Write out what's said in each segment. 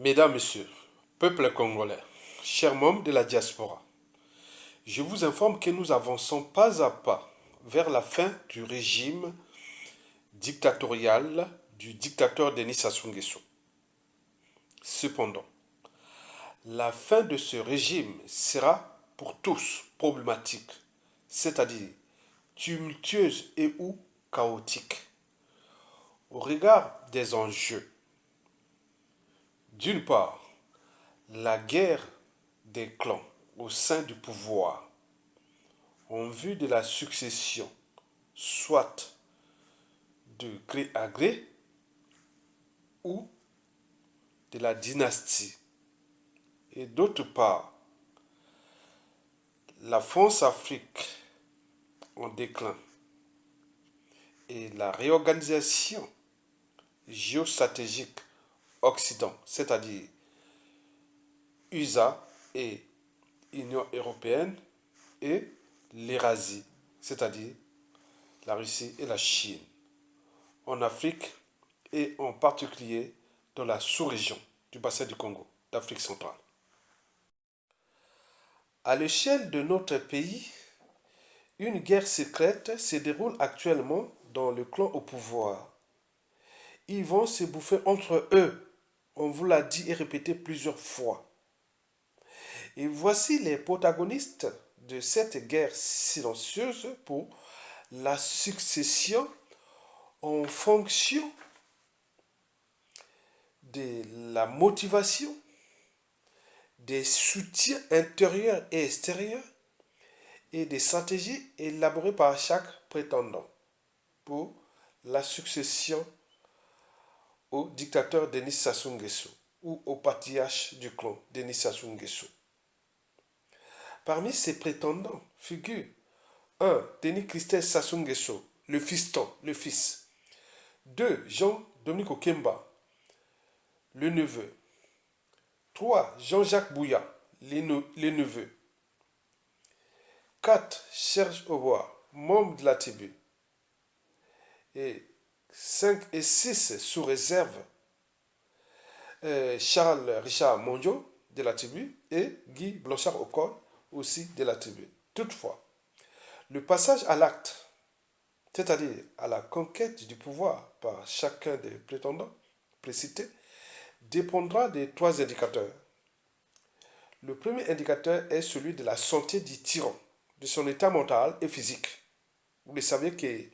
Mesdames, Messieurs, peuple congolais, chers membres de la diaspora, je vous informe que nous avançons pas à pas vers la fin du régime dictatorial du dictateur Denis Sassou Nguesso. Cependant, la fin de ce régime sera pour tous problématique, c'est-à-dire tumultueuse et ou chaotique, au regard des enjeux. D'une part, la guerre des clans au sein du pouvoir en vue de la succession, soit de gré à gré ou de la dynastie. Et d'autre part, la France-Afrique en déclin et la réorganisation géostratégique Occident, c'est-à-dire USA et Union européenne, et l'Eurasie, c'est-à-dire la Russie et la Chine, en Afrique et en particulier dans la sous-région du bassin du Congo, d'Afrique centrale. À l'échelle de notre pays, une guerre secrète se déroule actuellement dans le clan au pouvoir. Ils vont se bouffer entre eux, on vous l'a dit et répété plusieurs fois. Et voici les protagonistes de cette guerre silencieuse pour la succession en fonction de la motivation, des soutiens intérieurs et extérieurs et des stratégies élaborées par chaque prétendant pour la succession au dictateur Denis Sassou Nguesso ou au patriarche du clan Denis Sassou Nguesso. Parmi ces prétendants figurent 1. Denis Christophe Sassou Nguesso, le fiston, le fils. 2. Jean-Dominique Okemba, le neveu. 3. Jean-Jacques Bouya, les neveux. 4. Serge Aubois, membre de la tribu. Et 5 et 6 sous réserve, Charles Richard Mondiaux de la tribu et Guy Blanchard-Ocol aussi de la tribu. Toutefois, le passage à l'acte, c'est-à-dire à la conquête du pouvoir par chacun des prétendants précités, dépendra des 3 indicateurs. Le premier indicateur est celui de la santé du tyran, de son état mental et physique. Vous le savez qu'ils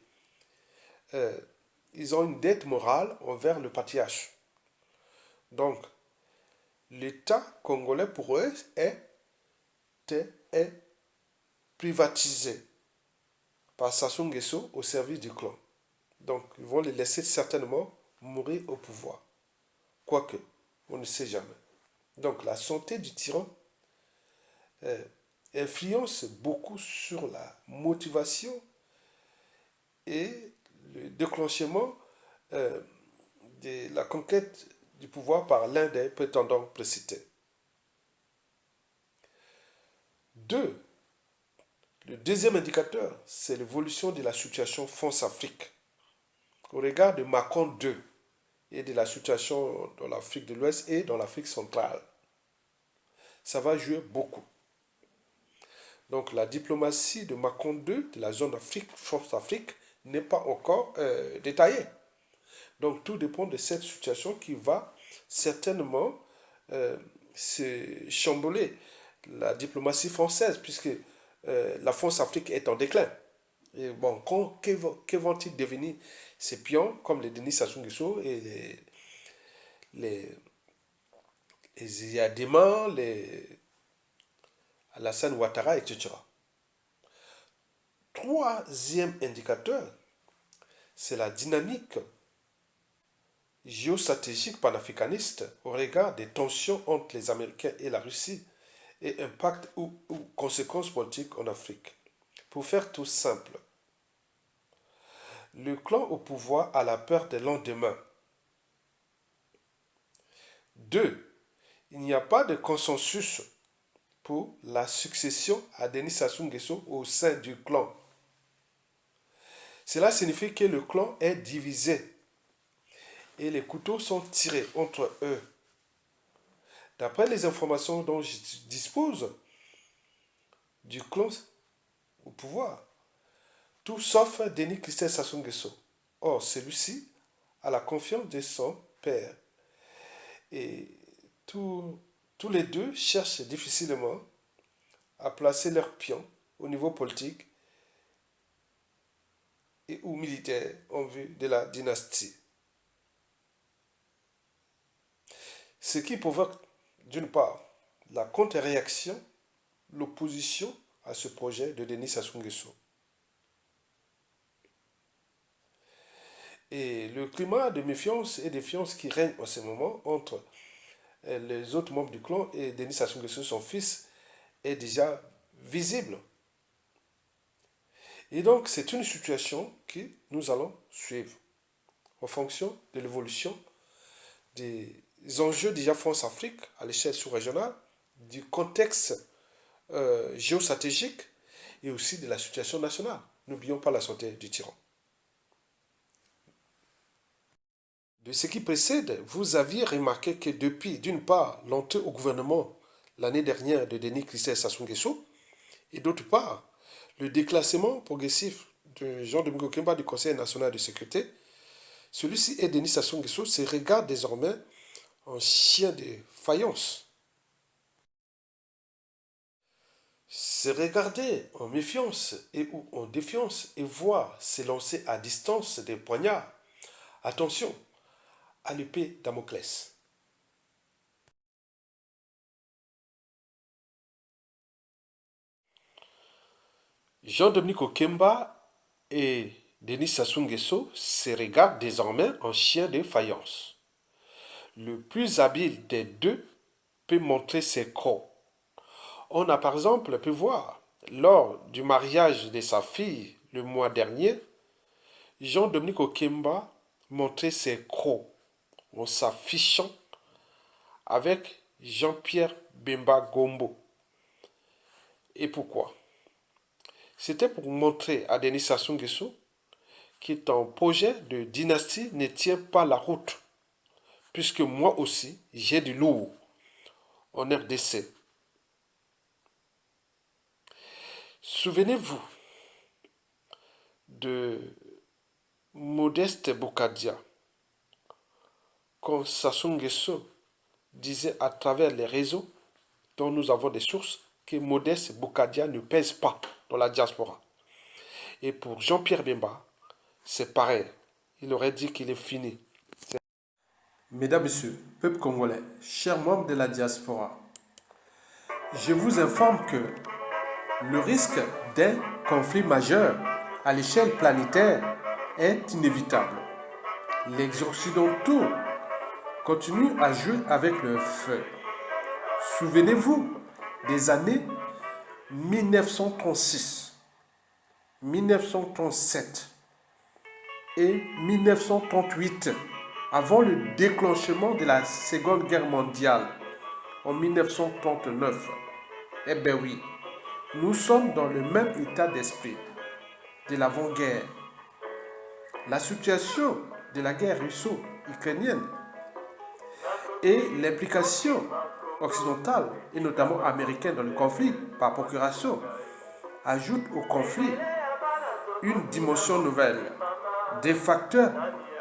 ont une dette morale envers le patriarche. Donc, l'État congolais pour eux est privatisé par Sassou Nguesso au service du clan. Donc, ils vont les laisser certainement mourir au pouvoir. Quoique, on ne sait jamais. Donc, la santé du tyran influence beaucoup sur la motivation et le déclenchement de la conquête du pouvoir par l'un des prétendants précités. 2. Le deuxième indicateur, c'est l'évolution de la situation France-Afrique au regard de Macron II et de la situation dans l'Afrique de l'Ouest et dans l'Afrique centrale. Ça va jouer beaucoup. Donc la diplomatie de Macron II de la zone d'Afrique, France-Afrique, n'est pas encore détaillée. Donc tout dépend de cette situation qui va certainement se chambouler la diplomatie française, puisque la France-Afrique est en déclin. Et bon, que vont-ils devenir ces pions comme les Denis Sassou Nguesso et les Iyadema, les Alassane Ouattara, etc. Troisième indicateur, c'est la dynamique géostratégique panafricaniste au regard des tensions entre les Américains et la Russie et impact ou conséquences politiques en Afrique. Pour faire tout simple, le clan au pouvoir a la peur des lendemains. 2. Il n'y a pas de consensus pour la succession à Denis Sassou Nguesso au sein du clan. Cela signifie que le clan est divisé et les couteaux sont tirés entre eux. D'après les informations dont je dispose du clan au pouvoir, tout sauf Denis Christophe Sassou Nguesso. Or, celui-ci a la confiance de son père. Et tous les deux cherchent difficilement à placer leurs pions au niveau politique et ou militaire en vue de la dynastie. Ce qui provoque, d'une part, la contre-réaction, l'opposition à ce projet de Denis Sassou Nguesso. Et le climat de méfiance et de défiance qui règne en ce moment entre les autres membres du clan et Denis Sassou Nguesso, son fils, est déjà visible. Et donc, c'est une situation que nous allons suivre en fonction de l'évolution des enjeux déjà France-Afrique à l'échelle sous-régionale, du contexte géostratégique et aussi de la situation nationale. N'oublions pas la santé du tyran. De ce qui précède, vous aviez remarqué que depuis, d'une part, l'entrée au gouvernement l'année dernière de Denis Christophe Sassou Nguesso, et d'autre part, le déclassement progressif de Jean-Dominique Okemba du Conseil national de sécurité, celui-ci et Denis Sassou Nguesso se regardent désormais en chien de faïence. Se regarder en méfiance et ou en défiance et voir se lancer à distance des poignards. Attention à l'épée Damoclès. Jean-Dominique Okemba et Denis Sassou Nguesso se regardent désormais en chien de faïence. Le plus habile des deux peut montrer ses crocs. On a par exemple pu voir, lors du mariage de sa fille le mois dernier, Jean-Dominique Okemba montrer ses crocs en s'affichant avec Jean-Pierre Bemba Gombo. Et pourquoi? C'était pour montrer à Denis Sassou Nguesso que ton projet de dynastie ne tient pas la route, puisque moi aussi, j'ai du lourd en RDC. Souvenez-vous de Modeste Bokadia, quand Sassou Nguesso disait à travers les réseaux dont nous avons des sources que Modeste Bokadia ne pèse pas dans la diaspora. Et pour Jean-Pierre Bemba, c'est pareil. Il aurait dit qu'il est fini. Mesdames, Messieurs, peuple congolais, chers membres de la diaspora, je vous informe que le risque d'un conflit majeur à l'échelle planétaire est inévitable. Les Occidentaux continuent à jouer avec le feu. Souvenez-vous des années 1936, 1937 et 1938, avant le déclenchement de la Seconde Guerre mondiale en 1939. Eh bien oui, nous sommes dans le même état d'esprit de l'avant-guerre. La situation de la guerre russo-ukrainienne et l'implication occidentale et notamment américaine dans le conflit par procuration ajoutent au conflit une dimension nouvelle, des facteurs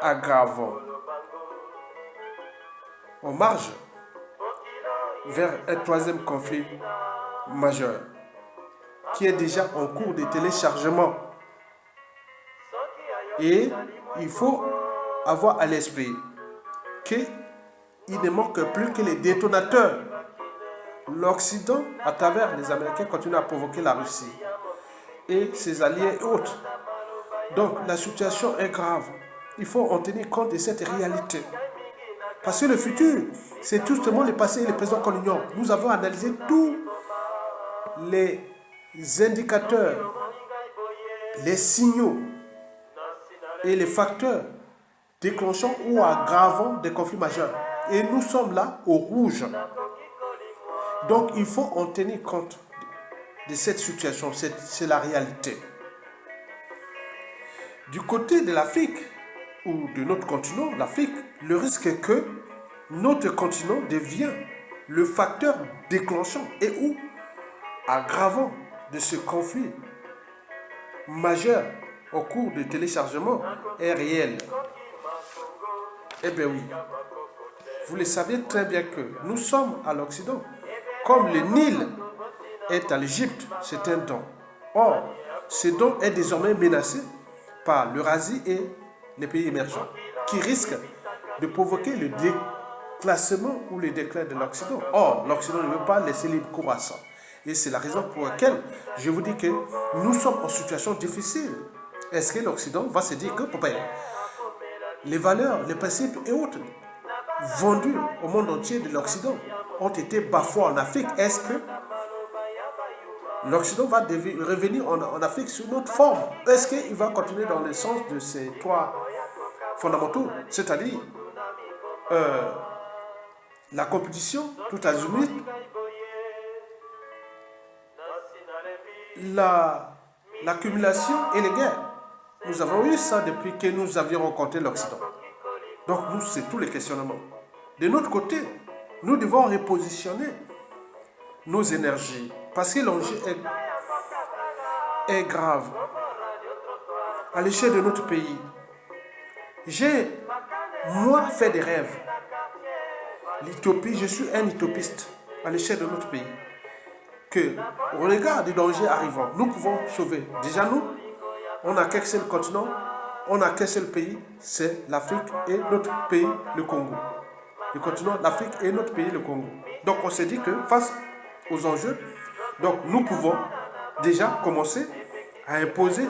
aggravants. En marge vers un troisième conflit majeur qui est déjà en cours de téléchargement. Et il faut avoir à l'esprit qu'il ne manque plus que les détonateurs. L'Occident, à travers les Américains, continue à provoquer la Russie et ses alliés et autres. Donc la situation est grave. Il faut en tenir compte de cette réalité. Parce que le futur, c'est tout simplement le passé et le présent qu'on ignore. Nous avons analysé tous les indicateurs, les signaux et les facteurs déclenchant ou aggravant des conflits majeurs. Et nous sommes là au rouge. Donc il faut en tenir compte de cette situation. C'est la réalité. Du côté de l'Afrique, ou de notre continent, l'Afrique, le risque est que notre continent devient le facteur déclenchant et ou aggravant de ce conflit majeur au cours du téléchargement est réel. Eh bien oui, vous le savez très bien que nous sommes à l'Occident. Comme le Nil est à l'Égypte, c'est un don. Or, ce don est désormais menacé par l'Eurasie et les pays émergents, qui risquent de provoquer le déclassement ou le déclin de l'Occident. Or, l'Occident ne veut pas laisser libre cours à ça. Et c'est la raison pour laquelle je vous dis que nous sommes en situation difficile. Est-ce que l'Occident va se dire que les valeurs, les principes et autres vendus au monde entier de l'Occident ont été bafoués en Afrique? Est-ce que l'Occident va revenir en Afrique sous une autre forme? Est-ce qu'il va continuer dans le sens de ces trois fondamentaux, c'est-à-dire la compétition tout azimut, l'accumulation et les guerres? Nous avons eu ça depuis que nous avions rencontré l'Occident. Donc nous, c'est tous les questionnements. De notre côté, nous devons repositionner nos énergies parce que l'enjeu est grave à l'échelle de notre pays. J'ai, moi, fait des rêves. L'utopie, je suis un utopiste à l'échelle de notre pays. Que, au regard des dangers arrivants, nous pouvons sauver. Déjà, nous, on n'a qu'un seul continent, on n'a qu'un seul pays, c'est l'Afrique et notre pays, le Congo. Le continent, l'Afrique et notre pays, le Congo. Donc, on s'est dit que face aux enjeux, donc nous pouvons déjà commencer à imposer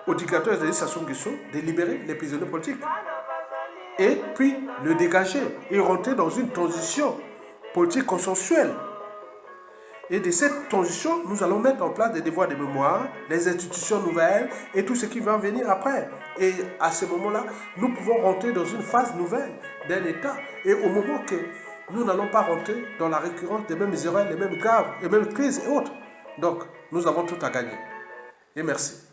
au dictateur de Sassou Nguesso de libérer les prisonniers politiques. Et puis le dégager et rentrer dans une transition politique consensuelle. Et de cette transition, nous allons mettre en place des devoirs de mémoire, les institutions nouvelles et tout ce qui va venir après. Et à ce moment-là, nous pouvons rentrer dans une phase nouvelle d'un État. Et au moment que nous n'allons pas rentrer dans la récurrence des mêmes erreurs, les mêmes graves, les mêmes crises et autres. Donc, nous avons tout à gagner. Et merci.